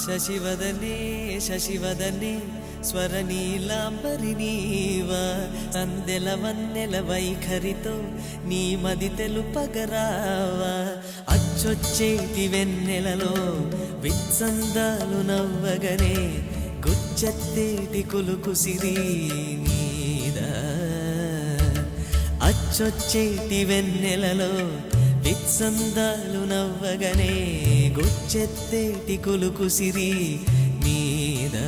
శశివదనే శశివదనే స్వరనీలాంబరి నీవా అందెల వన్నెల వైఖరితో నీ మది తెలుపగరావా అచ్చొచ్చేటి వెన్నెలలో విత్సందాలు నవ్వగనే గుచ్చెత్తేటి కులుకు సిరి నీదా అచ్చొచ్చేటి వెన్నెలలో విత్సందాలు నవ్వగనే గుచ్చెత్తేటి కులుకు సిరి నీదా